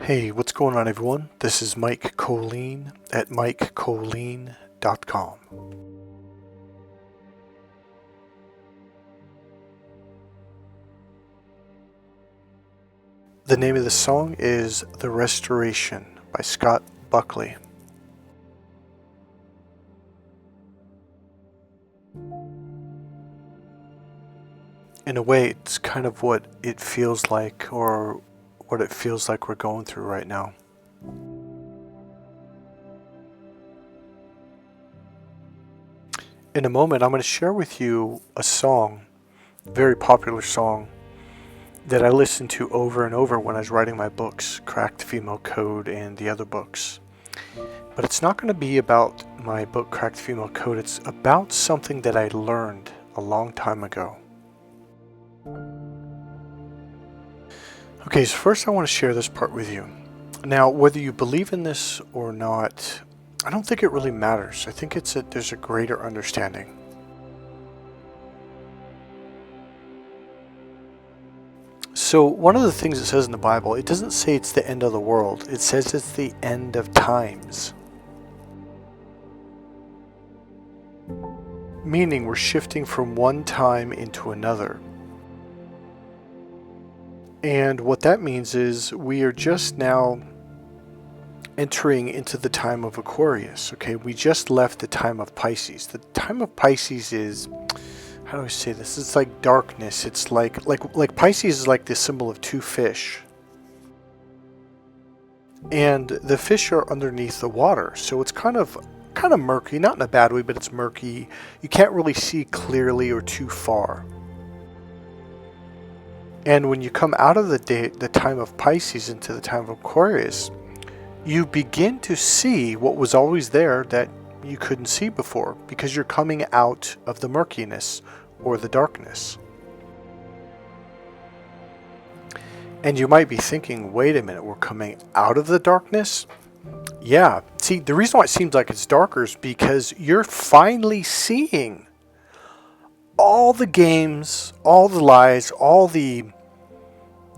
Hey, what's going on, everyone? This is Mike Kollin at MikeKollin.com. The name of the song is The Restoration by Scott Buckley. In a way, it's kind of what it feels like, or what it feels like we're going through right now. In a moment, I'm going to share with you a song, a very popular song, that I listened to over and over when I was writing my books, Cracked Female Code and the other books. But it's not going to be about my book, Cracked Female Code. It's about something that I learned a long time ago. Okay, so first I want to share this part with you. Now, whether you believe in this or not, I don't think it really matters. I think there's a greater understanding. So one of the things it says in the Bible, it doesn't say it's the end of the world. It says it's the end of times. Meaning we're shifting from one time into another. And what that means is we are just now entering into the time of Aquarius. Okay, we just left the time of Pisces. The time of Pisces is, how do I say this? It's like darkness. It's like Pisces is like the symbol of two fish. And the fish are underneath the water. So it's kind of murky, not in a bad way, but it's murky. You can't really see clearly or too far. And when you come out of the time of Pisces into the time of Aquarius, you begin to see what was always there that you couldn't see before, because you're coming out of the murkiness or the darkness. And you might be thinking, wait a minute, we're coming out of the darkness? Yeah, see, the reason why it seems like it's darker is because you're finally seeing all the games, all the lies, all the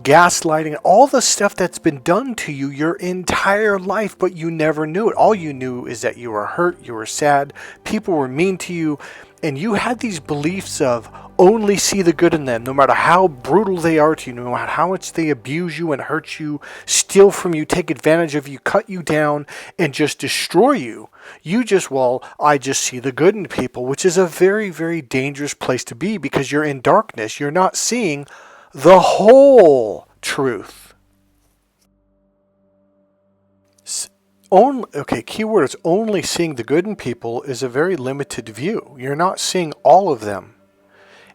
gaslighting, all the stuff that's been done to you your entire life, but you never knew it. All you knew is that you were hurt, you were sad, people were mean to you, and you had these beliefs of only see the good in them, no matter how brutal they are to you, no matter how much they abuse you and hurt you, steal from you, take advantage of you, cut you down, and just destroy you. I just see the good in people, which is a very, very dangerous place to be, because you're in darkness. You're not seeing the whole truth. Keyword is only seeing the good in people is a very limited view. You're not seeing all of them.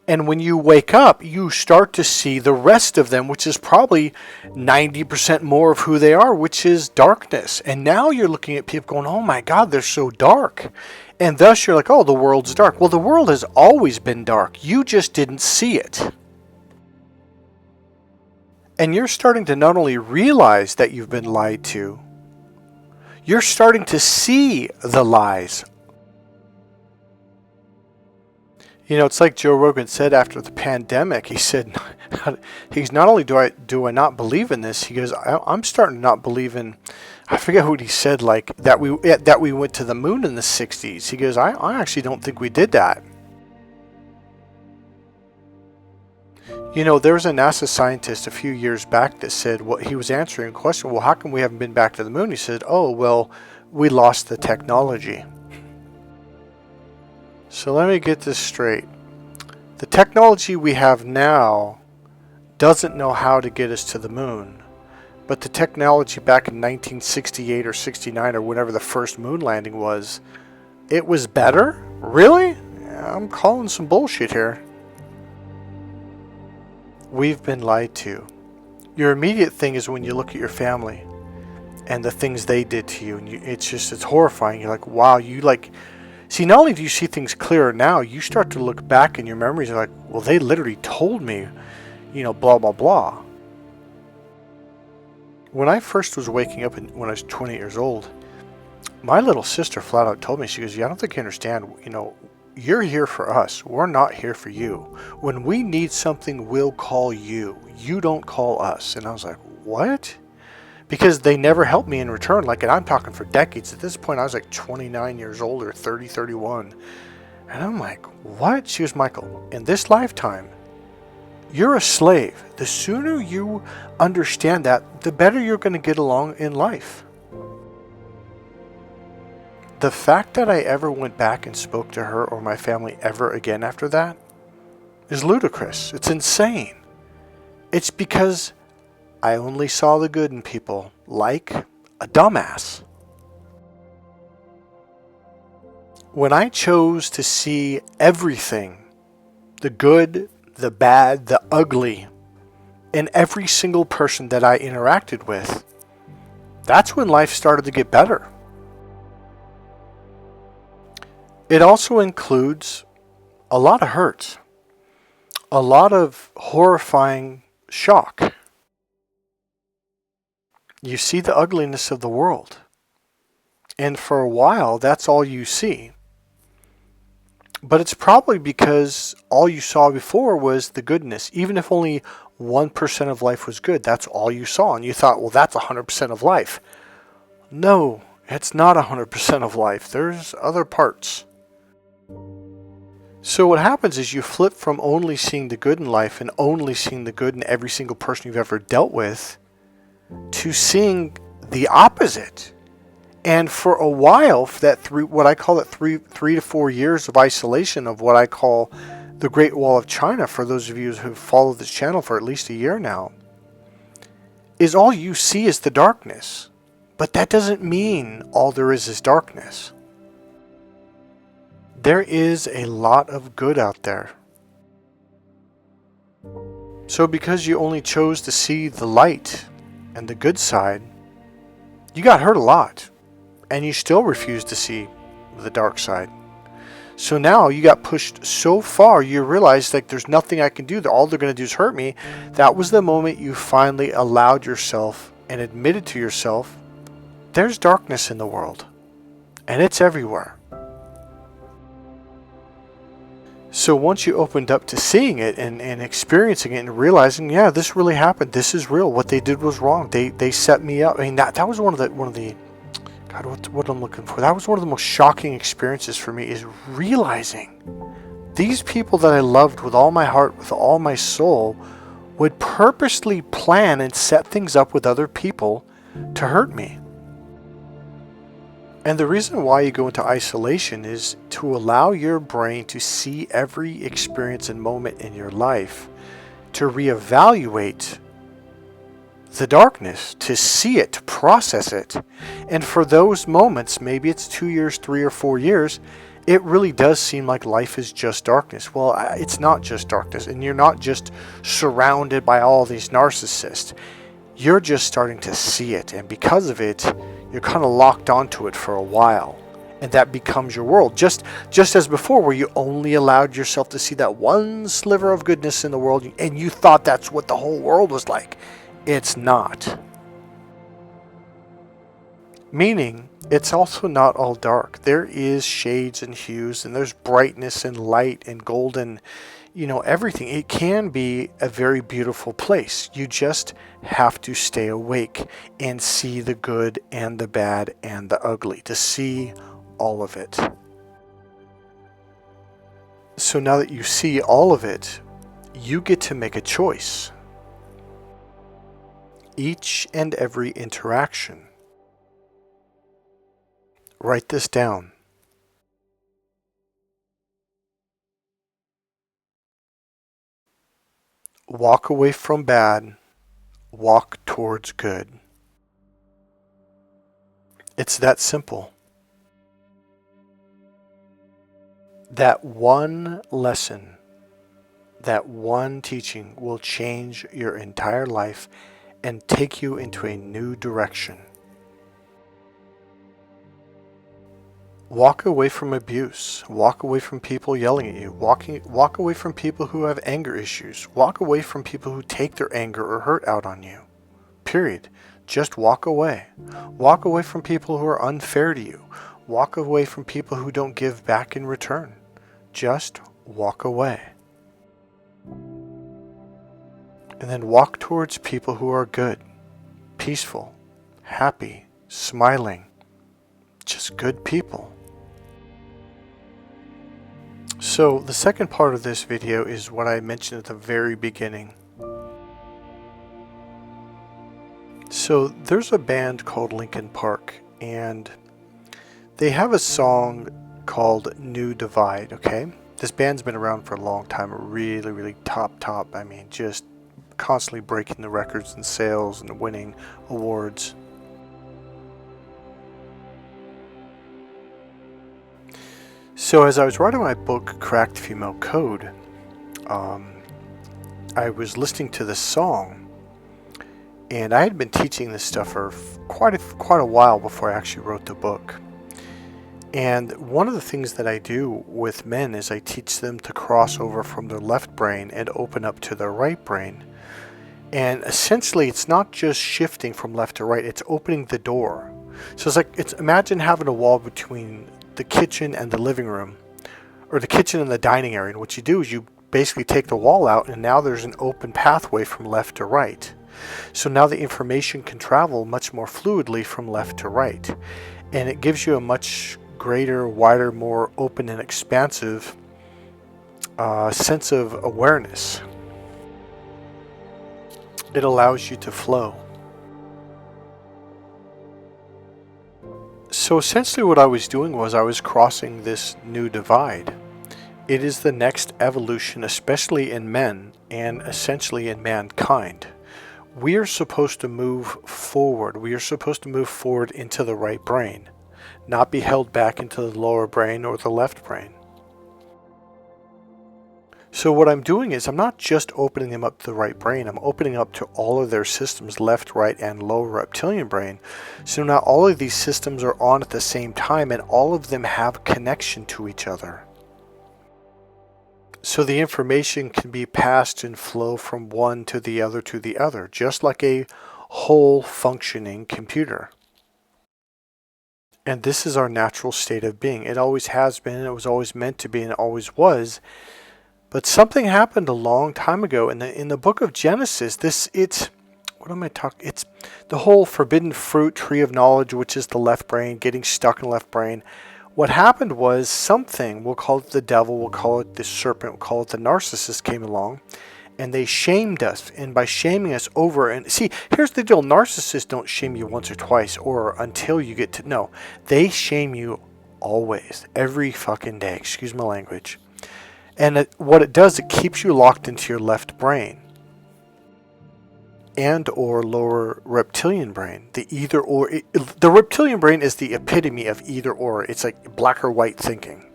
And when you wake up, you start to see the rest of them, which is probably 90% more of who they are, which is darkness. And now you're looking at people going, oh my God, they're so dark. And thus you're like, oh, the world's dark. Well, the world has always been dark. You just didn't see it. And you're starting to not only realize that you've been lied to, you're starting to see the lies. You know, it's like Joe Rogan said after the pandemic. He said, not only do I not believe in this, he goes, I'm starting to not believe in, I forget what he said, like that we went to the moon in the 60s. He goes, I actually don't think we did that. You know, there was a NASA scientist a few years back that said, he was answering a question, well, how come we haven't been back to the moon? He said, oh, well, we lost the technology. So let me get this straight. The technology we have now doesn't know how to get us to the moon. But the technology back in 1968 or 69 or whenever the first moon landing was, it was better? Really? I'm calling some bullshit here. We've been lied to. Your immediate thing is when you look at your family and the things they did to you, and it's horrifying. You're like, wow, see, not only do you see things clearer now, you start to look back in your memories and you're like, well, they literally told me, blah, blah, blah. When I first was waking up when I was 20 years old, my little sister flat out told me, she goes, yeah, I don't think you understand, you're here for us. We're not here for you. When we need something, we'll call you. You don't call us. And I was like, what? because they never helped me in return. Like, and I'm talking for decades. At this point, I was like 29 years old or 30, 31. And I'm like, what? She goes, Michael, in this lifetime, you're a slave. The sooner you understand that, the better you're going to get along in life. The fact that I ever went back and spoke to her or my family ever again after that is ludicrous. It's insane. It's because I only saw the good in people, like a dumbass. When I chose to see everything, the good, the bad, the ugly, in every single person that I interacted with, that's when life started to get better. It also includes a lot of hurt, a lot of horrifying shock. You see the ugliness of the world, and for a while, that's all you see. But it's probably because all you saw before was the goodness. Even if only 1% of life was good, that's all you saw. And you thought, well, that's 100% of life. No, it's not 100% of life. There's other parts. So what happens is you flip from only seeing the good in life and only seeing the good in every single person you've ever dealt with to seeing the opposite. And for a while, for that what I call it 3 to 4 years of isolation of what I call the Great Wall of China, for those of you who've followed this channel for at least a year now, is all you see is the darkness. But that doesn't mean all there is darkness. There is a lot of good out there. So because you only chose to see the light and the good side, you got hurt a lot. And you still refuse to see the dark side. So now you got pushed so far, you realize like there's nothing I can do. All they're going to do is hurt me. That was the moment you finally allowed yourself and admitted to yourself, there's darkness in the world. And it's everywhere. So once you opened up to seeing it and experiencing it and realizing, yeah, this really happened. This is real. What they did was wrong. They set me up. I mean, that was one of the God, what I'm looking for. That was one of the most shocking experiences for me, is realizing these people that I loved with all my heart, with all my soul, would purposely plan and set things up with other people to hurt me. And the reason why you go into isolation is to allow your brain to see every experience and moment in your life, to reevaluate the darkness, to see it, to process it. And for those moments, maybe it's 2 years, 3 or 4 years, it really does seem like life is just darkness. Well, it's not just darkness, and you're not just surrounded by all these narcissists. You're just starting to see it, and because of it, you're kind of locked onto it for a while, and that becomes your world. Just as before, where you only allowed yourself to see that one sliver of goodness in the world, and you thought that's what the whole world was like. It's not. Meaning, it's also not all dark. There is shades and hues, and there's brightness and light and golden, everything. It can be a very beautiful place. You just have to stay awake and see the good and the bad and the ugly, to see all of it. So now that you see all of it, you get to make a choice. Each and every interaction. Write this down. Walk away from bad, walk towards good. It's that simple. That one lesson, that one teaching will change your entire life and take you into a new direction. Walk away from abuse. Walk away from people yelling at you. Walk away from people who have anger issues. Walk away from people who take their anger or hurt out on you. Period. Just walk away. Walk away from people who are unfair to you. Walk away from people who don't give back in return. Just walk away. And then walk towards people who are good, peaceful, happy, smiling, just good people. So the second part of this video is what I mentioned at the very beginning. So there's a band called Linkin Park, and they have a song called New Divide, okay? This band's been around for a long time, really, really top. I mean, just constantly breaking the records and sales and winning awards. So as I was writing my book, Cracked Female Code, I was listening to this song, and I had been teaching this stuff for quite a while before I actually wrote the book. And one of the things that I do with men is I teach them to cross over from their left brain and open up to their right brain. And essentially, it's not just shifting from left to right, it's opening the door. So imagine having a wall between the kitchen and the living room, or the kitchen and the dining area. And what you do is you basically take the wall out, and now there's an open pathway from left to right. So now the information can travel much more fluidly from left to right. And it gives you a much greater, wider, more open and expansive sense of awareness. It allows you to flow. So essentially what I was doing was I was crossing this new divide. It is the next evolution, especially in men and essentially in mankind. We are supposed to move forward. We are supposed to move forward into the right brain, not be held back into the lower brain or the left brain. So what I'm doing is I'm not just opening them up to the right brain, I'm opening up to all of their systems, left, right, and lower reptilian brain. So now all of these systems are on at the same time, and all of them have connection to each other. So the information can be passed and flow from one to the other, just like a whole functioning computer. And this is our natural state of being. It always has been, it was always meant to be, and it always was. But something happened a long time ago in the book of Genesis. It's the whole forbidden fruit, tree of knowledge, which is the left brain, getting stuck in the left brain. What happened was something, we'll call it the devil, we'll call it the serpent, we'll call it the narcissist, came along, and they shamed us. And by shaming us over, and see, here's the deal: narcissists don't shame you once or twice or until you get to know. They shame you always, every fucking day. Excuse my language. And what it does, it keeps you locked into your left brain and or lower reptilian brain. The either or, the reptilian brain is the epitome of either or. It's like black or white thinking.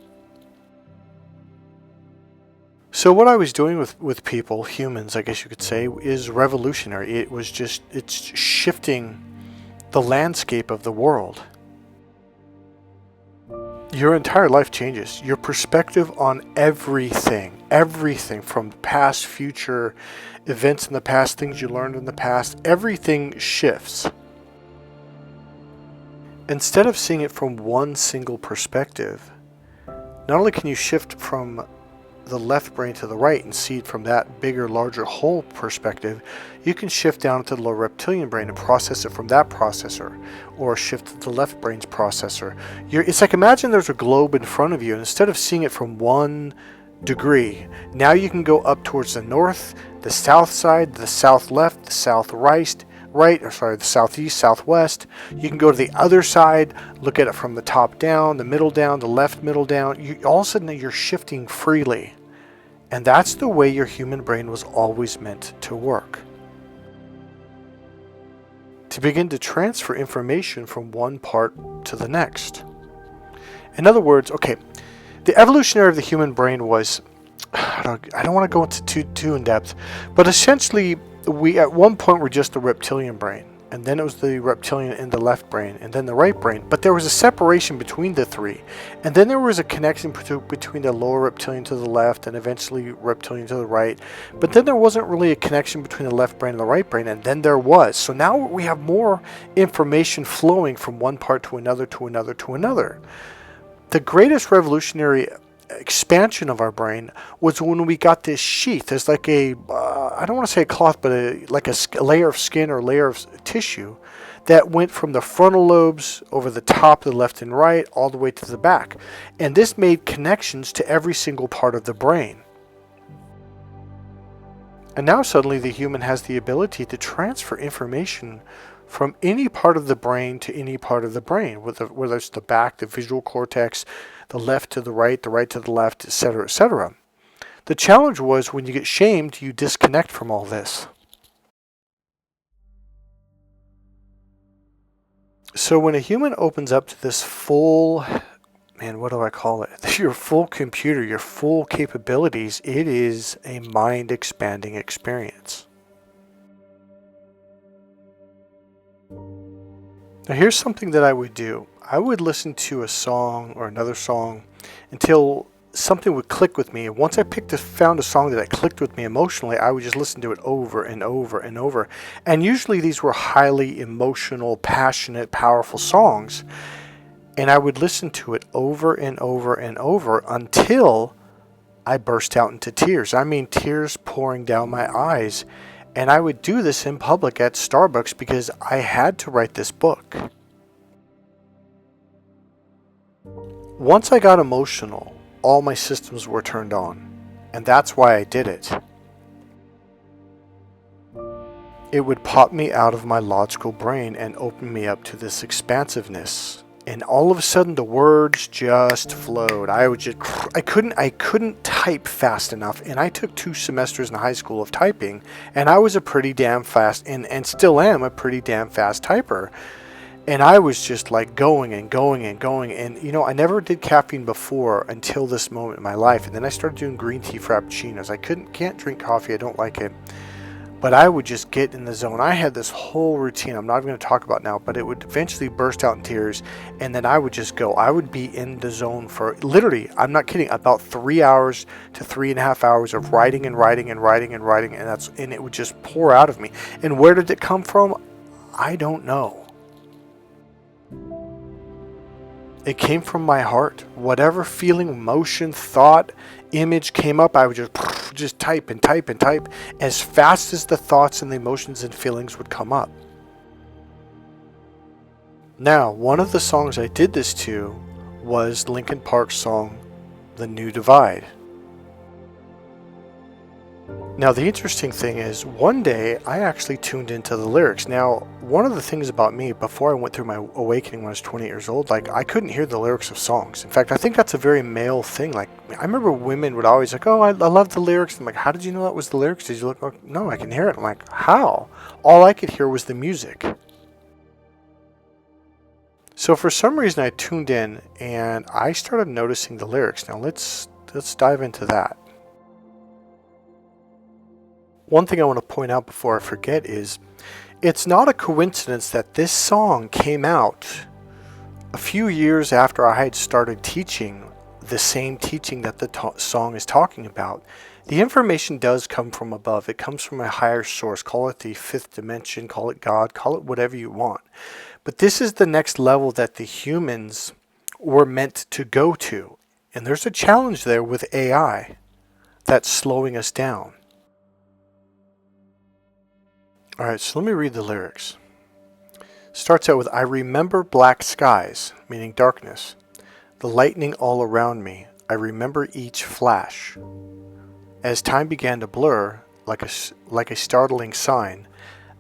So what I was doing with people, humans, I guess you could say, is revolutionary. It's shifting the landscape of the world. Your entire life changes. Your perspective on everything from past, future, events in the past, things you learned in the past, everything shifts. Instead of seeing it from one single perspective, not only can you shift from the left brain to the right and see it from that bigger, larger whole perspective, you can shift down to the lower reptilian brain and process it from that processor, or shift to the left brain's processor. It's like, imagine there's a globe in front of you, and instead of seeing it from one degree, now you can go up towards the north, the south side, the south left, the south right, the southeast, southwest. You can go to the other side, look at it from the top down, the middle down, the left middle down. All of a sudden you're shifting freely. And that's the way your human brain was always meant to work. To begin to transfer information from one part to the next. In other words, okay, the evolutionary of the human brain was, I don't want to go into too in depth, but essentially we at one point were just the reptilian brain, and then it was the reptilian in the left brain, and then the right brain. But there was a separation between the three, and then there was a connection between the lower reptilian to the left, and eventually reptilian to the right. But then there wasn't really a connection between the left brain and the right brain, and then there was. So now we have more information flowing from one part to another, to another, to another. The greatest revolutionary expansion of our brain was when we got this sheath. There's like a, I don't want to say a cloth, but like a layer of skin or layer of tissue that went from the frontal lobes over the top of the left and right all the way to the back. And this made connections to every single part of the brain. And now suddenly the human has the ability to transfer information from any part of the brain to any part of the brain, whether it's the back, the visual cortex, the left to the right to the left, etc., etc. The challenge was when you get shamed, you disconnect from all this. So when a human opens up to this full, what do I call it? Your full computer, your full capabilities, it is a mind-expanding experience. Now here's something that I would do. I would listen to a song or another song until something would click with me. And once I found a song that clicked with me emotionally, I would just listen to it over and over and over. And usually these were highly emotional, passionate, powerful songs. And I would listen to it over and over and over until I burst out into tears. I mean, tears pouring down my eyes. And I would do this in public at Starbucks because I had to write this book. Once I got emotional, all my systems were turned on. And that's why I did it. It would pop me out of my logical brain and open me up to this expansiveness. And all of a sudden the words just flowed. I couldn't type fast enough. And I took 2 semesters in high school of typing. And I was a pretty damn fast, and still am a pretty damn fast typer. And I was just like going and going and going. And I never did caffeine before until this moment in my life. And then I started doing green tea frappuccinos. I can't drink coffee. I don't like it. But I would just get in the zone. I had this whole routine I'm not even going to talk about now, but it would eventually burst out in tears. And then I would just go. I would be in the zone for literally, I'm not kidding, about 3 hours to 3.5 hours of writing and writing and writing and writing. And it would just pour out of me. And where did it come from? I don't know. It came from my heart. Whatever feeling, emotion, thought, image came up, I would just type and type and type as fast as the thoughts and the emotions and feelings would come up. Now, one of the songs I did this to was Linkin Park's song, The New Divide. Now, the interesting thing is, one day I actually tuned into the lyrics. Now, one of the things about me, before I went through my awakening when I was 20 years old, I couldn't hear the lyrics of songs. In fact, I think that's a very male thing. I remember women would always oh, I love the lyrics. I'm like, how did you know that was the lyrics? Did you look? Oh, no, I can hear it. I'm like, how? All I could hear was the music. So for some reason, I tuned in and I started noticing the lyrics. Now, let's dive into that. One thing I want to point out before I forget is, it's not a coincidence that this song came out a few years after I had started teaching the same teaching that the song is talking about. The information does come from above. It comes from a higher source. Call it the 5th dimension, call it God, call it whatever you want. But this is the next level that the humans were meant to go to. And there's a challenge there with AI that's slowing us down. Alright, so let me read the lyrics. Starts out with, I remember black skies, meaning darkness. The lightning all around me, I remember each flash. As time began to blur, like a startling sign,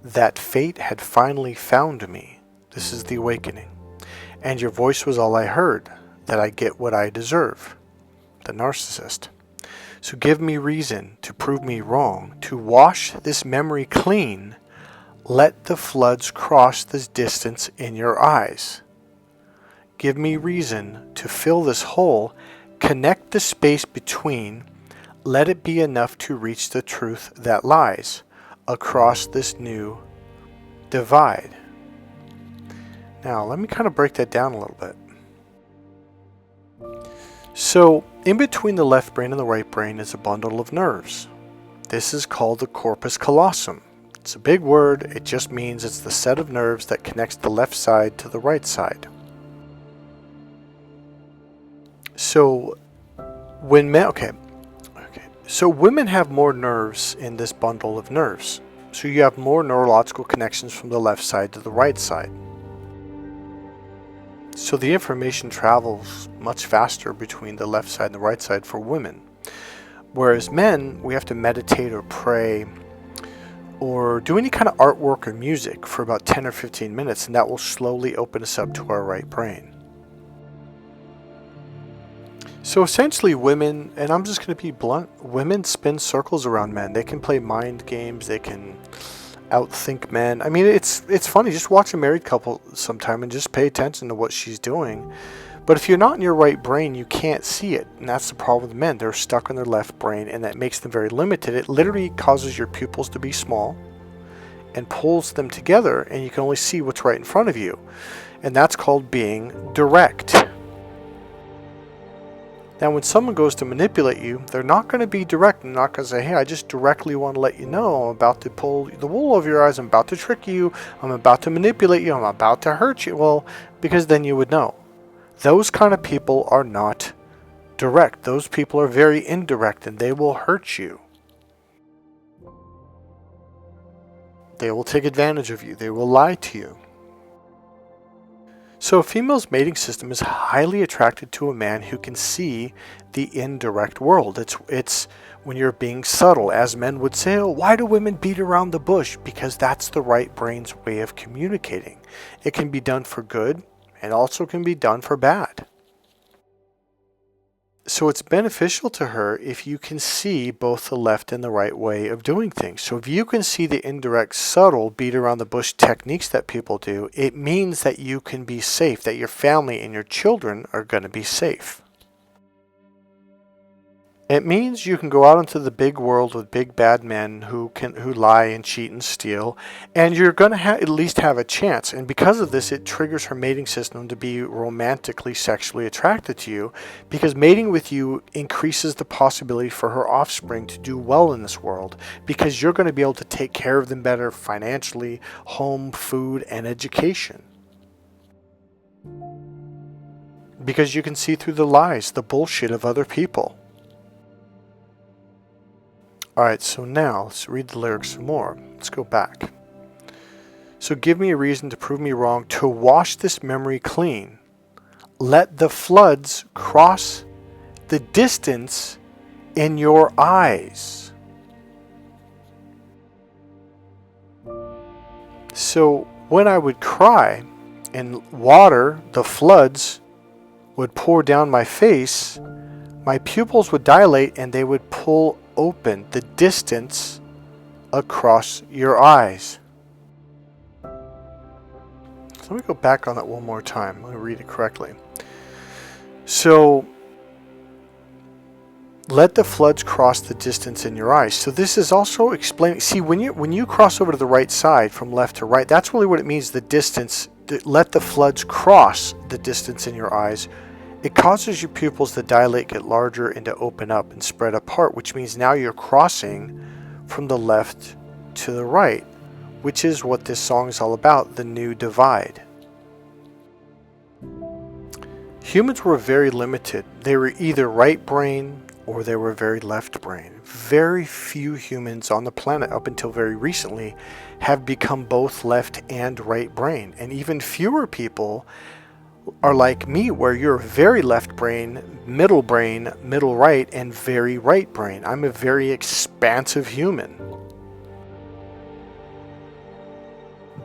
that fate had finally found me. This is the awakening. And your voice was all I heard, that I get what I deserve. The narcissist. So give me reason to prove me wrong, to wash this memory clean. Let the floods cross this distance in your eyes. Give me reason to fill this hole, connect the space between, let it be enough to reach the truth that lies across this new divide. Now, let me kind of break that down a little bit. So, in between the left brain and the right brain is a bundle of nerves. This is called the corpus callosum. It's a big word. It just means it's the set of nerves that connects the left side to the right side. So when so women have more nerves in this bundle of nerves. So you have more neurological connections from the left side to the right side. So the information travels much faster between the left side and the right side for women. Whereas men, we have to meditate or pray or do any kind of artwork or music for about 10 or 15 minutes, and that will slowly open us up to our right brain. So essentially women, and I'm just going to be blunt, women spin circles around men. They can play mind games, they can outthink men. I mean, it's funny, just watch a married couple sometime and just pay attention to what she's doing. But if you're not in your right brain, you can't see it. And that's the problem with men. They're stuck in their left brain, and that makes them very limited. It literally causes your pupils to be small and pulls them together, and you can only see what's right in front of you. And that's called being direct. Now, when someone goes to manipulate you, they're not going to be direct. They're not going to say, hey, I just directly want to let you know I'm about to pull the wool over your eyes. I'm about to trick you. I'm about to manipulate you. I'm about to hurt you. Well, because then you would know. Those kind of people are not direct. Those people are very indirect, and they will hurt you. They will take advantage of you. They will lie to you. So a female's mating system is highly attracted to a man who can see the indirect world. It's when you're being subtle. As men would say, oh, why do women beat around the bush? Because that's the right brain's way of communicating. It can be done for good, and also can be done for bad. So it's beneficial to her if you can see both the left and the right way of doing things. So if you can see the indirect, subtle, beat around the bush techniques that people do, it means that you can be safe, that your family and your children are going to be safe. It means you can go out into the big world with big bad men who lie and cheat and steal, and you're going to at least have a chance. And because of this, it triggers her mating system to be romantically, sexually attracted to you, because mating with you increases the possibility for her offspring to do well in this world, because you're going to be able to take care of them better financially, home, food, and education. Because you can see through the lies, the bullshit of other people. Alright, so now let's read the lyrics some more. Let's go back. So give me a reason to prove me wrong, to wash this memory clean. Let the floods cross the distance in your eyes. So when I would cry and water, the floods would pour down my face, my pupils would dilate and they would pull open the distance across your eyes. So let me go back on that one more time. Let me read it correctly. So, let the floods cross the distance in your eyes. So this is also explaining. See, when you cross over to the right side from left to right, that's really what it means. The distance. Let the floods cross the distance in your eyes. It causes your pupils to dilate, get larger, and to open up and spread apart, which means now you're crossing from the left to the right, which is what this song is all about, the new divide. Humans were very limited. They were either right brain or they were very left brain. Very few humans on the planet up until very recently have become both left and right brain, and even fewer people are like me, where you're very left brain, middle right, and very right brain. I'm a very expansive human.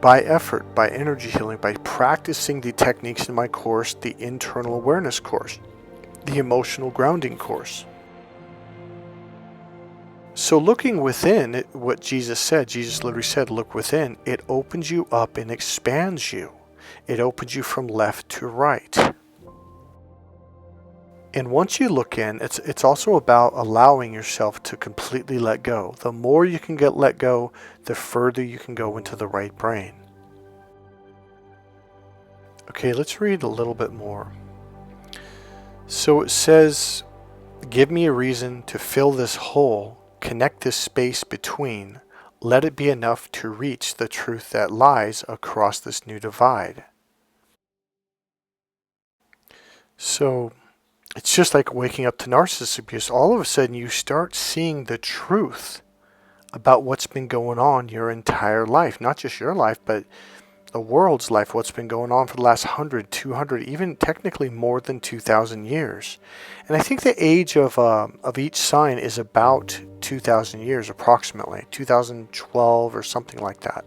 By effort, by energy healing, by practicing the techniques in my course, the internal awareness course, the emotional grounding course. So looking within, what Jesus said, Jesus literally said, look within, it opens you up and expands you. It opens you from left to right. And once you look in, it's also about allowing yourself to completely let go. The more you can get let go, the further you can go into the right brain. Okay, let's read a little bit more. So it says, give me a reason to fill this hole, connect this space between. Let it be enough to reach the truth that lies across this new divide. So it's just like waking up to narcissist abuse. All of a sudden you start seeing the truth about what's been going on your entire life. Not just your life, but the world's life, what's been going on for the last 100, 200, even technically more than 2,000 years. And I think the age of each sign is about 2,000 years, approximately, 2012 or something like that.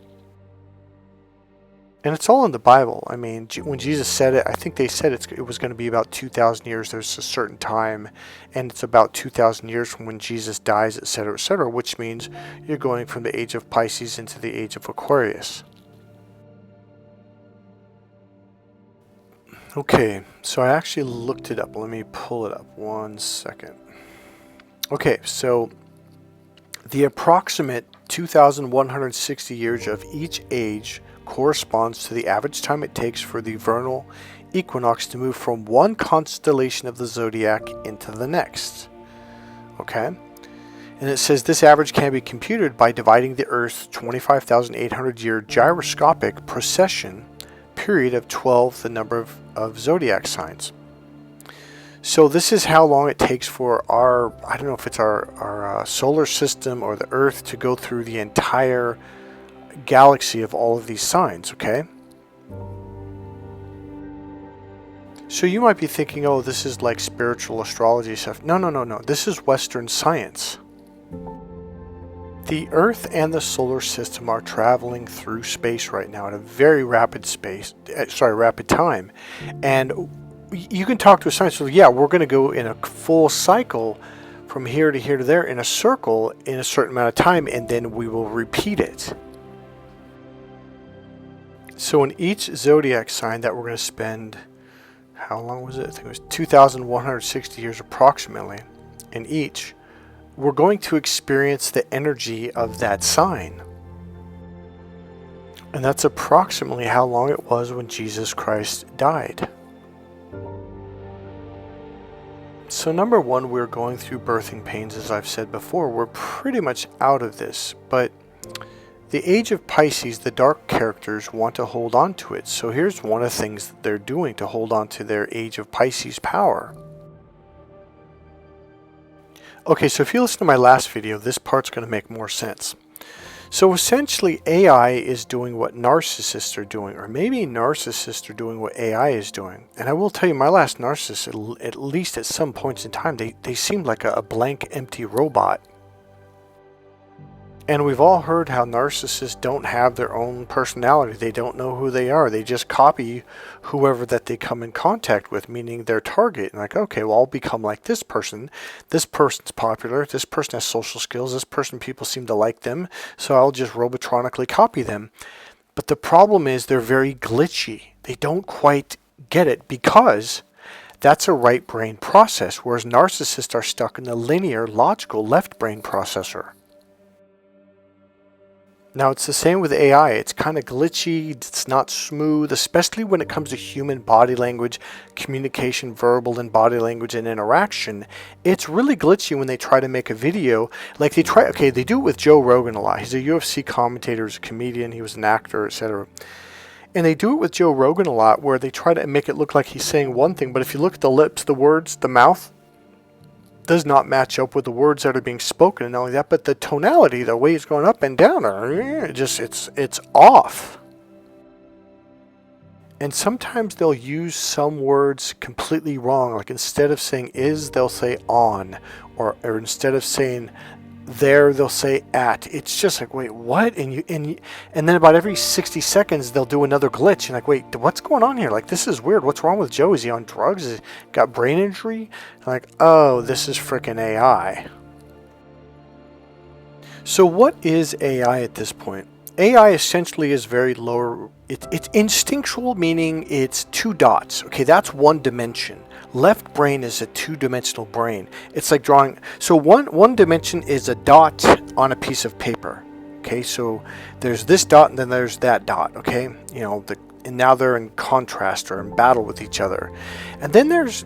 And it's all in the Bible. I mean, when Jesus said it, I think they said it was going to be about 2,000 years. There's a certain time, and it's about 2,000 years from when Jesus dies, etc., which means you're going from the age of Pisces into the age of Aquarius. Okay, so I actually looked it up. Let me pull it up 1 second. Okay, so the approximate 2,160 years of each age corresponds to the average time it takes for the vernal equinox to move from one constellation of the zodiac into the next. Okay? And it says this average can be computed by dividing the Earth's 25,800 year gyroscopic precession period of 12, the number of zodiac signs. So this is how long it takes for our, I don't know if it's our solar system or the Earth to go through the entire galaxy of all of these signs, okay? So you might be thinking, oh, this is like spiritual astrology stuff. No. This is Western science. The Earth and the solar system are traveling through space right now at a very rapid time. And you can talk to a scientist, so yeah, we're going to go in a full cycle from here to here to there in a circle in a certain amount of time, and then we will repeat it. So in each zodiac sign that we're going to spend, how long was it? I think it was 2,160 years approximately in each. We're going to experience the energy of that sign. And that's approximately how long it was when Jesus Christ died. So number one, we're going through birthing pains, as I've said before. We're pretty much out of this, but the age of Pisces, the dark characters want to hold on to it. So here's one of the things that they're doing to hold on to their age of Pisces power. Okay, so if you listen to my last video, this part's going to make more sense. So essentially, AI is doing what narcissists are doing, or maybe narcissists are doing what AI is doing. And I will tell you, my last narcissist, at least at some points in time, they seemed like a blank, empty robot. And we've all heard how narcissists don't have their own personality. They don't know who they are. They just copy whoever that they come in contact with, meaning their target. And like, okay, well, I'll become like this person. This person's popular. This person has social skills. This person, people seem to like them. So I'll just robotronically copy them. But the problem is they're very glitchy. They don't quite get it because that's a right brain process, whereas narcissists are stuck in the linear, logical left brain processor. Now, it's the same with AI. It's kind of glitchy. It's not smooth, especially when it comes to human body language, communication, verbal and body language and interaction. It's really glitchy when they try to make a video. Like they do it with Joe Rogan a lot. He's a UFC commentator, he's a comedian, he was an actor, etc. And they do it with Joe Rogan a lot where they try to make it look like he's saying one thing, but if you look at the lips, the words, the mouth, does not match up with the words that are being spoken. And not only that, but the tonality, the way it's going up and down, it's off. And sometimes they'll use some words completely wrong. Like instead of saying is, they'll say on, or instead of saying there, they'll say at. It's just like, wait, what? And then about every 60 seconds they'll do another glitch and like, wait, what's going on here? Like, this is weird. What's wrong with Joe? Is he on drugs? Is he got brain injury? And like, oh, this is freaking AI. So what is AI at this point? AI essentially is very low. It's instinctual, meaning it's two dots. Okay, that's one dimension. Left brain is a two-dimensional brain. It's like drawing. So one dimension is a dot on a piece of paper. Okay, so there's this dot and then there's that dot. Okay, and now they're in contrast or in battle with each other. And then there's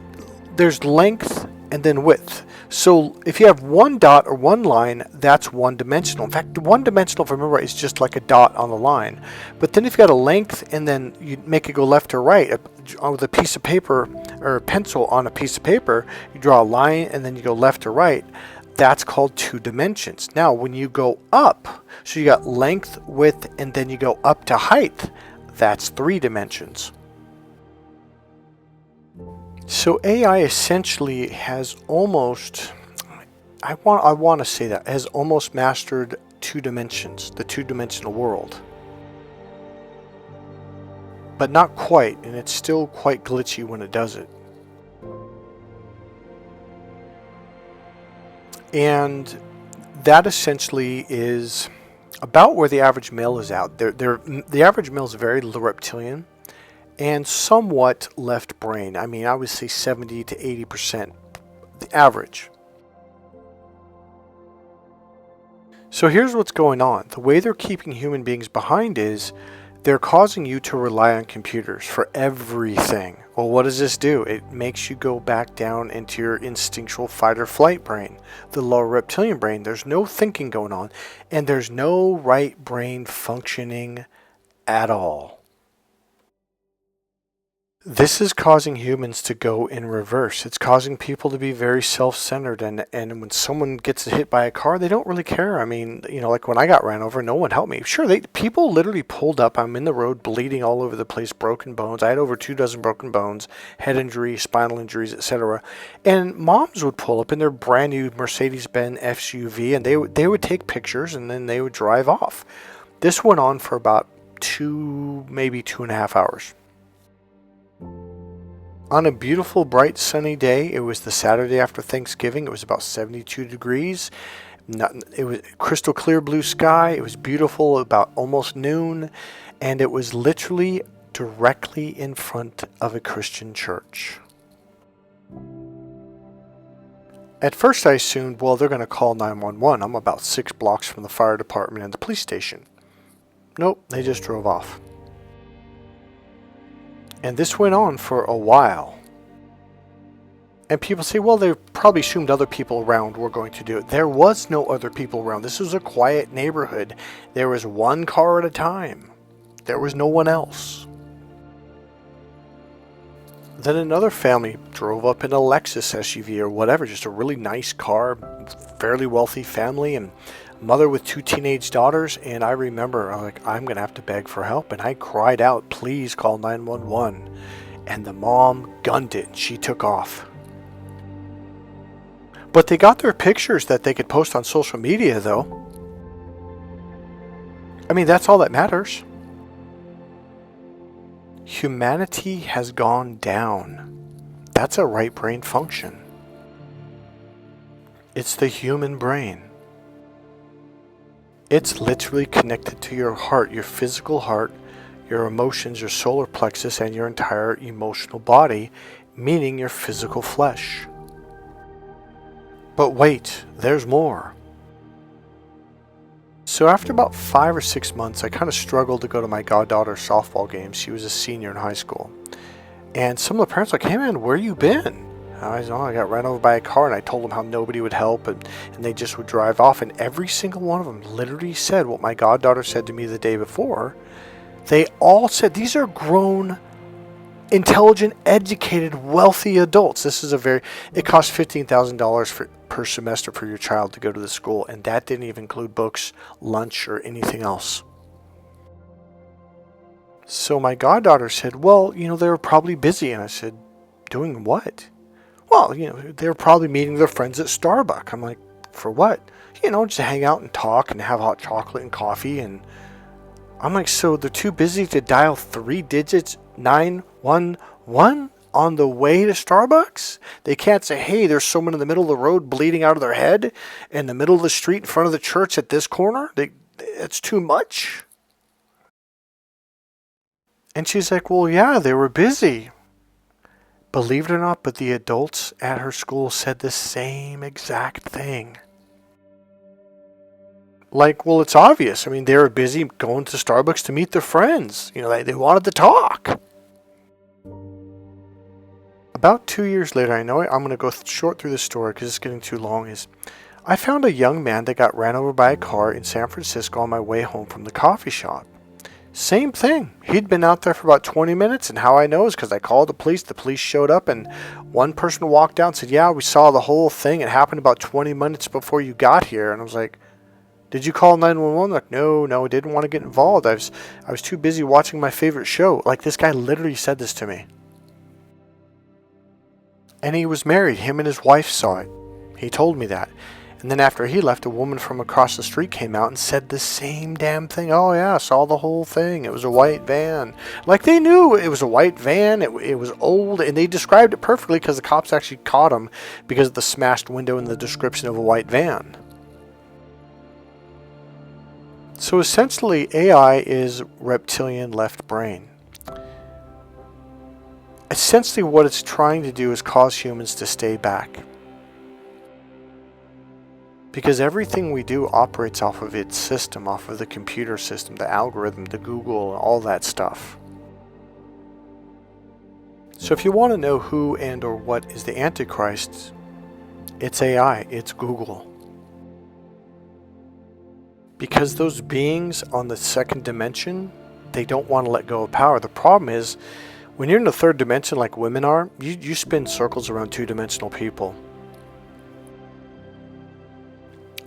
length and then width. So if you have one dot or one line, that's one-dimensional. In fact, one-dimensional, if I remember right, is just like a dot on the line. But then if you got a length and then you make it go left or right with a piece of paper or a pencil on a piece of paper, you draw a line and then you go left or right. That's called 2 dimensions. Now, when you go up, so you got length, width, and then you go up to height, that's 3 dimensions. So AI essentially has almost, I want to say that, has almost mastered 2 dimensions, the 2-dimensional world. But not quite, and it's still quite glitchy when it does it. And that essentially is about where the average male is at. The average male is very reptilian and somewhat left brain. I mean, I would say 70 to 80%, the average. So here's what's going on. The way they're keeping human beings behind is they're causing you to rely on computers for everything. Well, what does this do? It makes you go back down into your instinctual fight or flight brain, the lower reptilian brain. There's no thinking going on, and there's no right brain functioning at all. This is causing humans to go in reverse. It's causing people to be very self-centered, and when someone gets hit by a car, they don't really care. I mean, like when I got ran over, no one helped me. Sure, people literally pulled up. I'm in the road, bleeding all over the place, broken bones. I had over 24 broken bones, head injury, spinal injuries, etc. And moms would pull up in their brand new Mercedes-Benz SUV, and they would take pictures, and then they would drive off. This went on for about maybe 2.5 hours. On a beautiful, bright, sunny day, it was the Saturday after Thanksgiving. It was about 72 degrees. It was crystal clear blue sky. It was beautiful, about almost noon. And it was literally directly in front of a Christian church. At first I assumed, well, they're going to call 911. I'm about 6 blocks from the fire department and the police station. Nope, they just drove off. And this went on for a while. And people say, well, they probably assumed other people around were going to do it. There was no other people around. This was a quiet neighborhood. There was one car at a time. There was no one else. Then another family drove up in a Lexus SUV or whatever, just a really nice car, fairly wealthy family, and mother with 2 teenage daughters. And I remember, I'm going to have to beg for help. And I cried out, please call 911. And the mom gunned it and she took off. But they got their pictures that they could post on social media, though. I mean, that's all that matters. Humanity has gone down. That's a right brain function. It's the human brain. It's literally connected to your heart, your physical heart, your emotions, your solar plexus, and your entire emotional body, meaning your physical flesh. But wait, there's more. So after about 5 or 6 months, I kind of struggled to go to my goddaughter's softball game. She was a senior in high school. And some of the parents were like, hey man, where you been? I got ran over by a car, and I told them how nobody would help, and they just would drive off. And every single one of them literally said what my goddaughter said to me the day before. They all said, these are grown, intelligent, educated, wealthy adults. It costs $15,000 per semester for your child to go to the school, and that didn't even include books, lunch, or anything else. So my goddaughter said, well, they were probably busy. And I said, doing what? Well, they were probably meeting their friends at Starbucks. I'm like, for what? Just to hang out and talk and have hot chocolate and coffee. And I'm like, so they're too busy to dial 3 digits, 911 on the way to Starbucks? They can't say, hey, there's someone in the middle of the road bleeding out of their head in the middle of the street in front of the church at this corner? It's too much. And she's like, well, yeah, they were busy. Believe it or not, but the adults at her school said the same exact thing. Like, well, it's obvious. I mean, they were busy going to Starbucks to meet their friends. They wanted to talk. About 2 years later, I know I'm going to go short through the story because it's getting too long, I found a young man that got ran over by a car in San Francisco on my way home from the coffee shop. Same thing. He'd been out there for about 20 minutes, and how I know is because I called the police. The police showed up, and one person walked out and said, yeah, we saw the whole thing. It happened about 20 minutes before you got here. And I was like, did you call 911? Like, no, I didn't want to get involved. I was too busy watching my favorite show. Like, this guy literally said this to me. And he was married. Him and his wife saw it. He told me that. And then after he left, a woman from across the street came out and said the same damn thing. Oh, yeah, I saw the whole thing. It was a white van. Like, they knew it was a white van. It was old, and they described it perfectly because the cops actually caught him because of the smashed window and the description of a white van. So essentially, AI is reptilian left brain. Essentially, what it's trying to do is cause humans to stay back. Because everything we do operates off of its system, off of the computer system, the algorithm, the Google, all that stuff. So if you want to know who and or what is the Antichrist, it's AI, it's Google. Because those beings on the second dimension, they don't want to let go of power. The problem is, when you're in the third dimension like women are, you spin circles around two-dimensional people.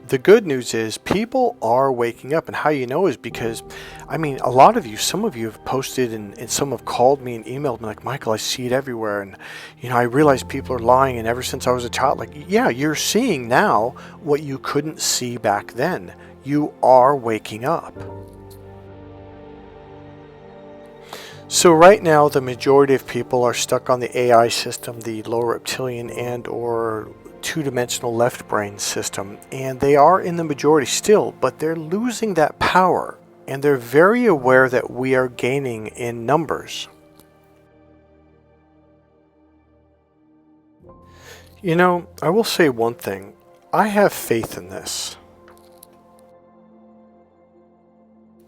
The good news is people are waking up, and how you know is because, I mean, a lot of you, some of you have posted and some have called me and emailed me like, Michael, I see it everywhere, and I realize people are lying, and ever since I was a child, like, yeah, you're seeing now what you couldn't see back then. You are waking up. So right now, the majority of people are stuck on the AI system, the lower reptilian and or two-dimensional left brain system, and they are in the majority still, but they're losing that power, and they're very aware that we are gaining in numbers. I will say one thing. I have faith in this.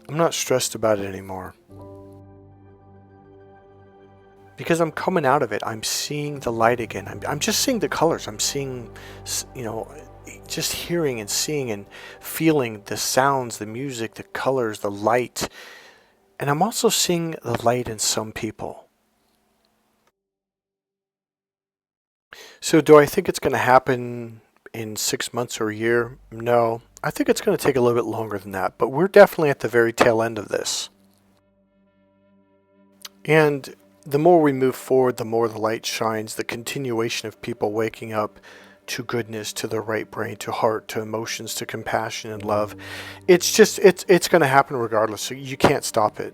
I'm not stressed about it anymore. Because I'm coming out of it, I'm seeing the light again. I'm just seeing the colors. I'm seeing, just hearing and seeing and feeling the sounds, the music, the colors, the light. And I'm also seeing the light in some people. So do I think it's going to happen in 6 months or a year? No. I think it's going to take a little bit longer than that. But we're definitely at the very tail end of this. And the more we move forward, the more the light shines, the continuation of people waking up to goodness, to the right brain, to heart, to emotions, to compassion and love. It's going to happen regardless. So you can't stop it.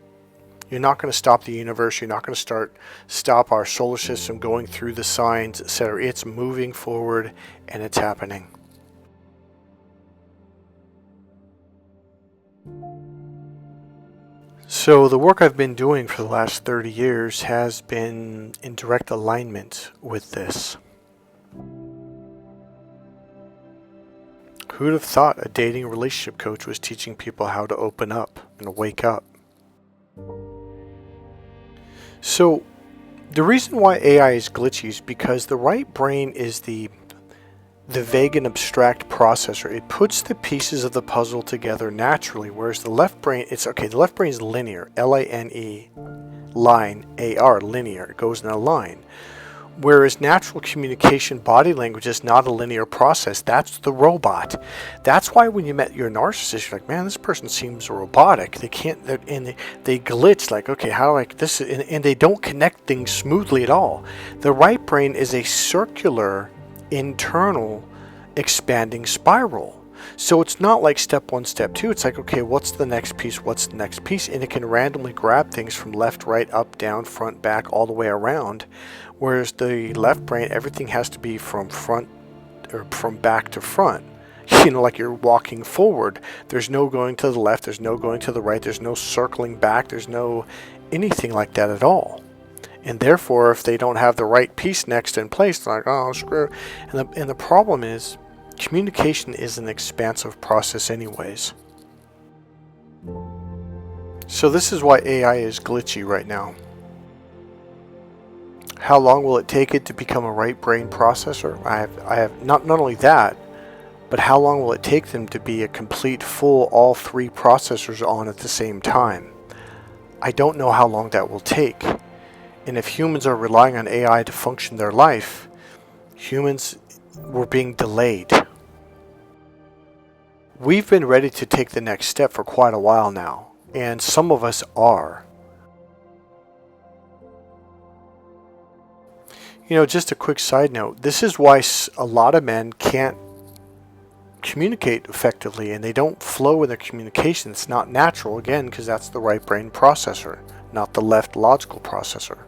You're not going to stop the universe. You're not going to stop our solar system going through the signs, etc. It's moving forward and it's happening. So the work I've been doing for the last 30 years has been in direct alignment with this. Who'd have thought a dating relationship coach was teaching people how to open up and wake up? So the reason why AI is glitchy is because the right brain is the vague and abstract processor. It puts the pieces of the puzzle together naturally, whereas the left brain, the left brain is linear, L-A-N-E, line, A-R, linear, it goes in a line. Whereas natural communication, body language is not a linear process. That's the robot. That's why when you met your narcissist, you're like, man, this person seems robotic. They can't, and they glitch like, okay, how like this, and they don't connect things smoothly at all. The right brain is a circular, internal, expanding spiral. So it's not like step one, step two. It's like, okay, what's the next piece? What's the next piece? And it can randomly grab things from left, right, up, down, front, back, all the way around. Whereas the left brain, everything has to be from front or from back to front. Like you're walking forward. There's no going to the left. There's no going to the right. There's no circling back. There's no anything like that at all. And therefore, if they don't have the right piece next in place, they're like, oh, screw. And the problem is, communication is an expansive process anyways. So this is why AI is glitchy right now. How long will it take it to become a right brain processor? I have not only that, but how long will it take them to be a complete, full, all three processors on at the same time? I don't know how long that will take. And if humans are relying on AI to function their life, humans were being delayed. We've been ready to take the next step for quite a while now, and some of us are. You know, just a quick side note, this is why a lot of men can't communicate effectively, and they don't flow in their communication. It's not natural, again, because that's the right brain processor, not the left logical processor.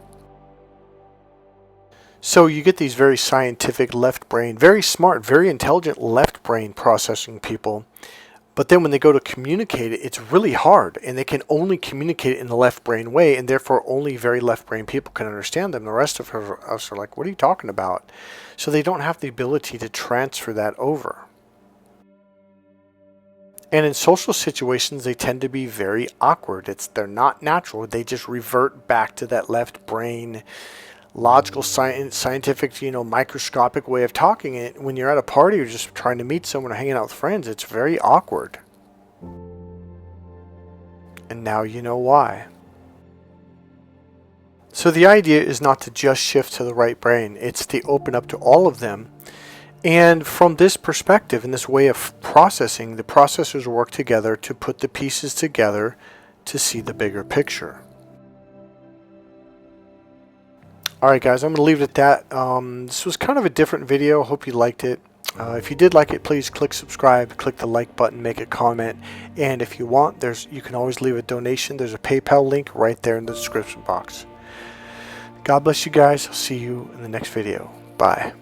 So you get these very scientific left brain, very smart, very intelligent left brain processing people, but then when they go to communicate it, it's really hard, and they can only communicate it in the left brain way, and therefore only very left brain people can understand them. The rest of us are like, what are you talking about? So they don't have the ability to transfer that over. And in social situations, they tend to be very awkward. They're not natural. They just revert back to that left brain, logical, scientific, microscopic way of talking. It when you're at a party or just trying to meet someone or hanging out with friends, it's very awkward. And now you know why. So the idea is not to just shift to the right brain. It's to open up to all of them. And from this perspective, in this way of processing, the processors work together to put the pieces together to see the bigger picture. Alright guys, I'm going to leave it at that. This was kind of a different video. Hope you liked it. If you did like it, please click subscribe, click the like button, make a comment. And if you want, you can always leave a donation. There's a PayPal link right there in the description box. God bless you guys. I'll see you in the next video. Bye.